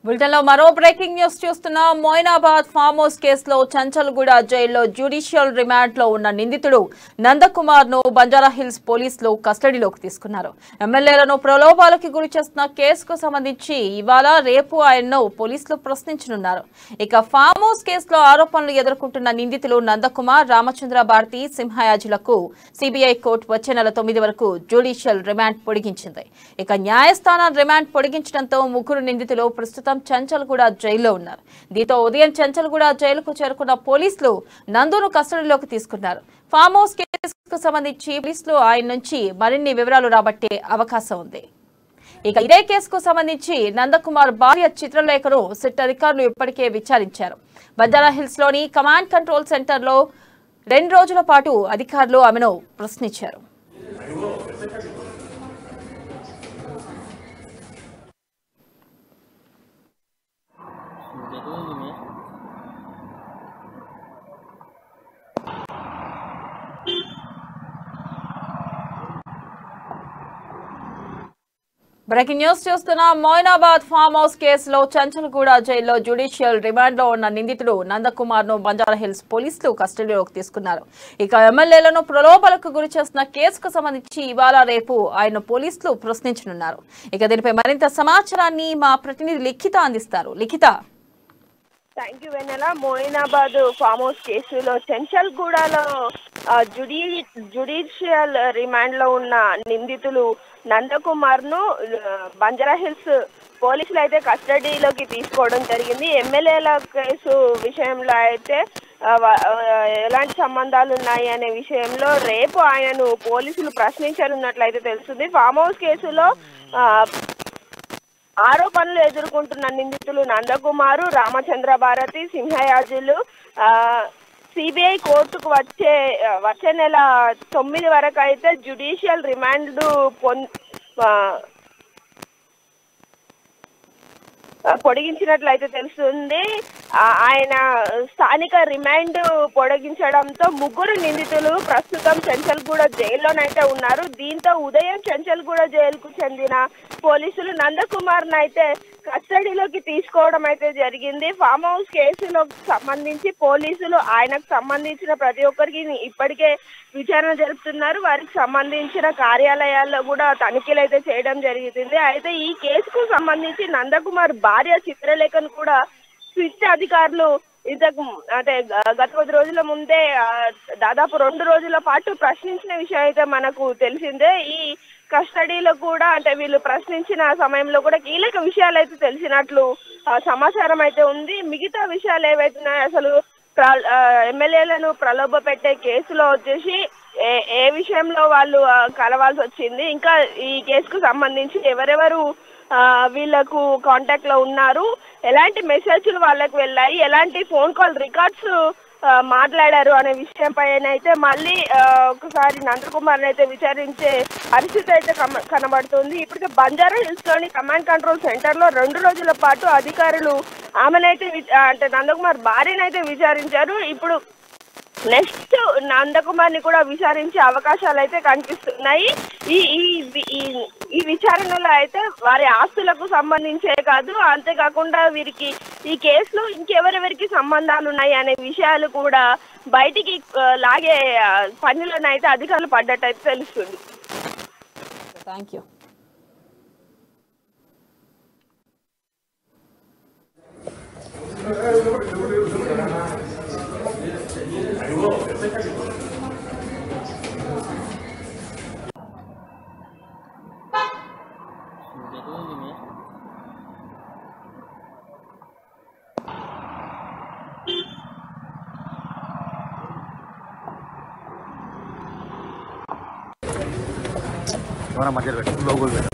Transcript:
బులెటిన్లో మరో breaking news చూస్తున్నాం. మొయినాబాద్ ఫామ్ హౌస్ కేసులో చంచల్గూడ జైల్లో జ్యుడిషియల్ రిమాండ్లో ఉన్న నిందితుడు నందకుమార్ ను బంజారాహిల్స్ పోలీసులు కస్టడీలోకి తీసుకున్నారు. ఎమ్మెల్యేలను ప్రలోభాలకు గురి చేస్తున్న కేసుకు సంబంధించి ఇవాళ రేపు ఆయన్ను పోలీసులు ప్రశ్నించనున్నారు. ఇక ఫామ్ హౌస్ కేసులో ఆరోపణలు ఎదుర్కొంటున్న నిందితులు నందకుమార్, రామచంద్ర భారతి, సింహయాజులకు సిబిఐ కోర్టు వచ్చే నెల 9 వరకు జ్యుడిషియల్ రిమాండ్ పొడిగించింది. ఇక న్యాయస్థానం రిమాండ్ పొడిగించడంతో ముగ్గురు నిందితులు ప్రస్తుతం చంచల్గూడ జైల్లో ఉన్నారు. దీంతో ఉదయం చంచల్గూడ జైలుకు చేరుకున్న పోలీసులు నందును కస్టడీలోకి తీసుకున్నారు. ఫామ్ హౌస్ కేసుకు సంబంధించి పోలీసులు ఆయన నుంచి మరిన్ని వివరాలు రాబట్టే అవకాశం ఉంది. ఇక ఇదే కేసుకు సంబంధించి నందకుమార్ భార్య చిత్రలేఖను సిట్ అధికారులు ఇప్పటికే విచారించారు. బంజారాహిల్స్ లోని కమాండ్ కంట్రోల్ సెంటర్ లో 2 రోజుల పాటు అధికారులు ఆమెను ప్రశ్నించారు. బ్రేకింగ్ న్యూస్ చూస్తున్న మొయినాబాద్ ఫామ్ హౌస్ కేసులో చంచల్గూడ జైల్లో జ్యుడిషియల్ రిమాండ్ లో ఉన్న నిందితుడు నందకుమార్ ను బంజారాహిల్స్ పోలీసులు కస్టడీలోకి తీసుకున్నారు. ఇక ఎమ్మెల్యేలను ప్రలోభాలకు గురి చేస్తున్న కేసుకు సంబంధించి ఇవాళ రేపు ఆయన పోలీసులు ప్రశ్నించనున్నారు. ఇక దీనిపై మరింత సమాచారాన్ని మా ప్రతినిధి లిఖిత అందిస్తారు. Likhita. Thank you Vennela. Moinabad farm house కేసులో చంచల్గూడలో జ్యుడిషియల్ రిమాండ్ లో ఉన్న నిందితులు నందకుమార్ ను బంజారాహిల్స్ పోలీసులు అయితే కస్టడీలోకి తీసుకోవడం జరిగింది. ఎమ్మెల్యేల కేసు విషయంలో అయితే ఎలాంటి సంబంధాలు ఉన్నాయి అనే విషయంలో రేపు ఆయనను పోలీసులు ప్రశ్నించనున్నట్లయితే తెలుస్తుంది. ఫామ్ హౌస్ కేసులో ఆరోపణలు ఎదుర్కొంటున్న నిందితులు నందకుమారు, రామచంద్ర భారతి, సింహయాజులు సిబిఐ కోర్టుకు వచ్చే నెల 9 వరకు అయితే జ్యుడిషియల్ రిమాండ్ పొడిగించినట్లయితే తెలుస్తుంది. ఆయన స్థానిక రిమాండ్ పొడిగించడంతో ముగ్గురు నిందితులు ప్రస్తుతం చంచల్గూడ జైల్లోనైతే ఉన్నారు. దీంతో ఉదయం చంచల్గూడ జైలుకు చెందిన పోలీసులు నందకుమార్ నైతే కస్టడీలోకి తీసుకోవడం అయితే జరిగింది. ఫామ్ హౌస్ కేసులకు సంబంధించి పోలీసులు ఆయనకు సంబంధించిన ప్రతి ఒక్కరికి ఇప్పటికే విచారణ జరుపుతున్నారు. వారికి సంబంధించిన కార్యాలయాల్లో కూడా తనిఖీలు అయితే చేయడం జరుగుతుంది. అయితే ఈ కేసుకు సంబంధించి నందకుమార్ భార్య చిత్రలేఖను కూడా స్విచ్ అధికారులు గత 10 రోజుల ముందే దాదాపు 2 రోజుల పాటు ప్రశ్నించిన విషయం అయితే మనకు తెలిసిందే. ఈ కస్టడీలో కూడా వీళ్ళు ప్రశ్నించిన సమయంలో కూడా కీలక విషయాలు అయితే తెలిసినట్లు సమాచారం అయితే ఉంది. మిగతా విషయాలు ఏవైతున్నాయో అసలు ఎమ్మెల్యేలను ప్రలోభ పెట్టే కేసులో వచ్చేసి ఏ విషయంలో వాళ్ళు కలవాల్సి వచ్చింది, ఇంకా ఈ కేసుకు సంబంధించి ఎవరెవరు వీళ్ళకు కాంటాక్ట్ లో ఉన్నారు, ఎలాంటి మెసేజ్లు వాళ్ళకు వెళ్ళాయి, ఎలాంటి ఫోన్ కాల్ రికార్డ్స్ మాట్లాడారు అనే విషయం పైన అయితే మళ్ళీ ఒకసారి నందకుమార్ అయితే విచారించే పరిస్థితి అయితే కనబడుతుంది. ఇప్పటికే బంజారాహిల్స్ లోని కమాండ్ కంట్రోల్ సెంటర్ లో 2 రోజుల పాటు అధికారులు ఆమెనైతే నందకుమార్ భార్యనైతే విచారించారు. ఇప్పుడు నెక్స్ట్ నందకుమార్ ని కూడా విచారించే అవకాశాలు అయితే కనిపిస్తున్నాయి. ఈ విచారణలో అయితే వారి ఆస్తులకు సంబంధించే కాదు, అంతేకాకుండా వీరికి ఈ కేసులో ఇంకెవరెవరికి సంబంధాలు ఉన్నాయి అనే విషయాలు కూడా బయటికి లాగే పనిలోనైతే అధికారులు పడ్డట్టయితే తెలుస్తుంది. Thank you. मध्य लोगों